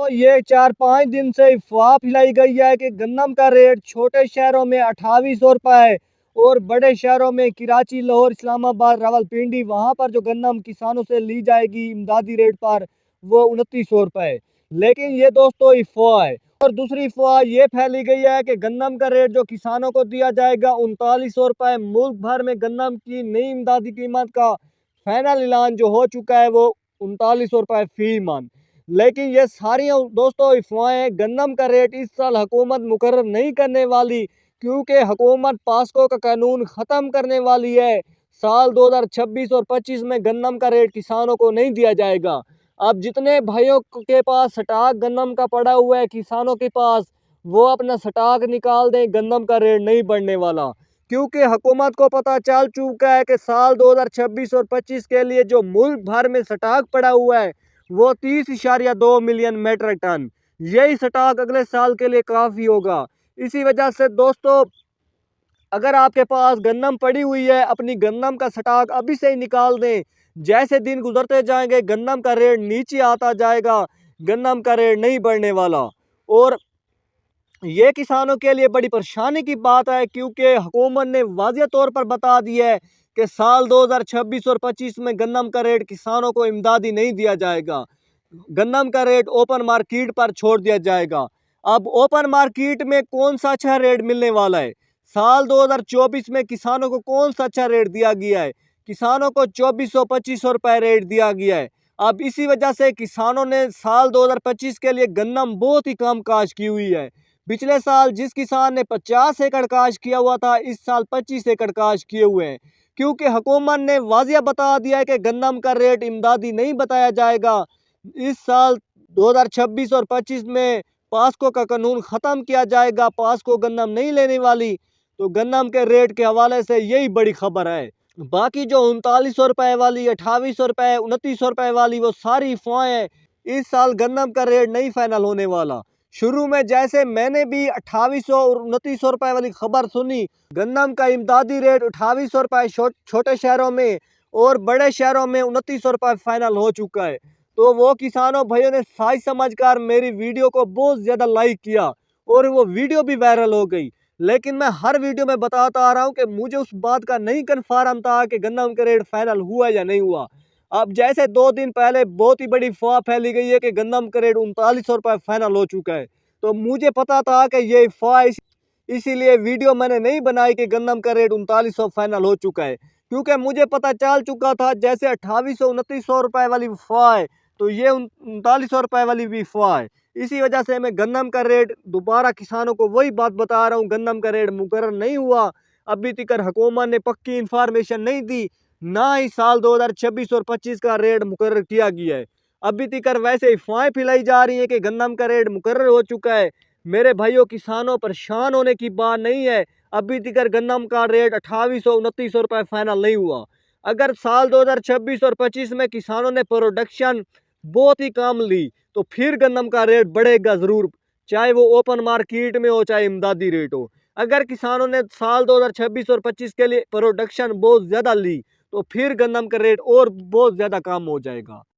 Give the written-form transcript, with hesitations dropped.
ये 4-5 दिन से अफवाह फैलाई गई है कि गन्नम का रेट छोटे शहरों में 2800 रुपये और बड़े शहरों में कराची, लाहौर, इस्लामाबाद, रावलपिंडी वहाँ पर जो गन्नम किसानों से ली जाएगी इमदादी रेट पर वो 2900 रुपये। लेकिन ये दोस्तों अफवाह है। और दूसरी अफवाह ये फैली गई है कि गन्नम का रेट जो किसानों को दिया जाएगा 3900 रुपये। मुल्क भर में गन्नम की नई इमदादी कीमत का फाइनल ऐलान जो हो चुका है वो 3900 रुपये फी मन। लेकिन ये सारी दोस्तों अफवाहें। गन्नम का रेट इस साल हुकूमत मुकर्रर नहीं करने वाली, क्योंकि हुकूमत पास्को का कानून ख़त्म करने वाली है। साल 2026 और 25 में गन्नम का रेट किसानों को नहीं दिया जाएगा। अब जितने भाइयों के पास स्टॉक गन्नम का पड़ा हुआ है किसानों के पास, वो अपना स्टॉक निकाल दें, गन्नम का रेट नहीं बढ़ने वाला। क्योंकि हुकूमत को पता चल चुका है कि साल 2026 और 25 के लिए जो मुल्क भर में स्टॉक पड़ा हुआ है वो 30.2 मिलियन मेट्रिक टन। यही स्टॉक अगले साल के लिए काफ़ी होगा। इसी वजह से दोस्तों, अगर आपके पास गन्नम पड़ी हुई है, अपनी गन्नम का स्टॉक अभी से ही निकाल दें। जैसे दिन गुजरते जाएंगे गन्नम का रेट नीचे आता जाएगा, गन्नम का रेट नहीं बढ़ने वाला। और ये किसानों के लिए बड़ी परेशानी की बात है, क्योंकि हुकूमत ने वाज़िह तौर पर बता दिया है कि साल 2026 और 25 में गन्नम का रेट किसानों को इमदादी नहीं दिया जाएगा। गन्नम का रेट ओपन मार्केट पर छोड़ दिया जाएगा। अब ओपन मार्केट में कौन सा अच्छा रेट मिलने वाला है? साल 2024 में किसानों को कौन सा अच्छा रेट दिया गया है? किसानों को 2400-2500 रुपये रेट दिया गया है। अब इसी वजह से किसानों ने साल 2025 के लिए गन्नम बहुत ही कम काश्त की हुई है। पिछले साल जिस किसान ने 50 एकड़ काश्त किया हुआ था, इस साल 25 एकड़ काश्त किए हुए हैं, क्योंकि हुकूमत ने वाज़िह बता दिया है कि गन्नम का रेट इमदादी नहीं बताया जाएगा। इस साल 2026 और 25 में पास्को का कानून ख़त्म किया जाएगा, पास्को गन्नम नहीं लेने वाली। तो गन्नम के रेट के हवाले से यही बड़ी खबर है। बाकी जो 3900 रुपये वाली, 2800 रुपये, 2900 रुपये वाली वो सारी अफवाहें हैं। इस साल गन्नम का रेट नहीं फाइनल होने वाला। शुरू में जैसे मैंने भी 2800 और 2900 रुपये वाली खबर सुनी, गन्नम का इमदादी रेट 2800 रुपये छोटे शहरों में और बड़े शहरों में 2900 रुपये फाइनल हो चुका है। तो वो किसानों भाइयों ने साइज समझकर मेरी वीडियो को बहुत ज़्यादा लाइक किया और वो वीडियो भी वायरल हो गई। लेकिन मैं हर वीडियो में बताता आ रहा हूँ कि मुझे उस बात का नहीं कन्फर्म था कि गन्नम का रेट फाइनल हुआ या नहीं हुआ। अब जैसे 2 दिन पहले बहुत ही बड़ी अफवाह फैली गई है कि गन्नम का रेट 3900 रुपये फाइनल हो चुका है। तो मुझे पता था कि ये अफवाह, इसीलिए वीडियो मैंने नहीं बनाई कि गन्नम का रेट 3900 फाइनल हो चुका है, क्योंकि मुझे पता चल चुका था जैसे 2800-2900 रुपये वाली अफवाह है, तो ये 3900 रुपये वाली भी अफवाह है। इसी वजह से मैं गन्नम का रेट दोबारा किसानों को वही बात बता रहा हूँ, गन्नम का रेट मुकर्रर नहीं हुआ। अभी तक हुकूमत ने पक्की इंफॉर्मेशन नहीं दी, ना ही साल 2026 और 25 का रेट मुकर्रर किया गया है। अभी तक वैसे अफवाहें फैलाई जा रही है कि गन्नम का रेट मुकर्रर हो चुका है। मेरे भाइयों किसानों, परेशान होने की बात नहीं है। अभी तक गन्नम का रेट 2800-2900 रुपये फाइनल नहीं हुआ। अगर साल 2026 और 25 में किसानों ने प्रोडक्शन बहुत ही कम ली तो फिर गन्नम का रेट बढ़ेगा ज़रूर, चाहे वो ओपन मार्केट में हो चाहे इमदादी रेट हो। अगर किसानों ने साल 2026 और 25 के लिए प्रोडक्शन बहुत ज़्यादा ली तो फिर गन्नम का रेट और बहुत ज़्यादा कम हो जाएगा।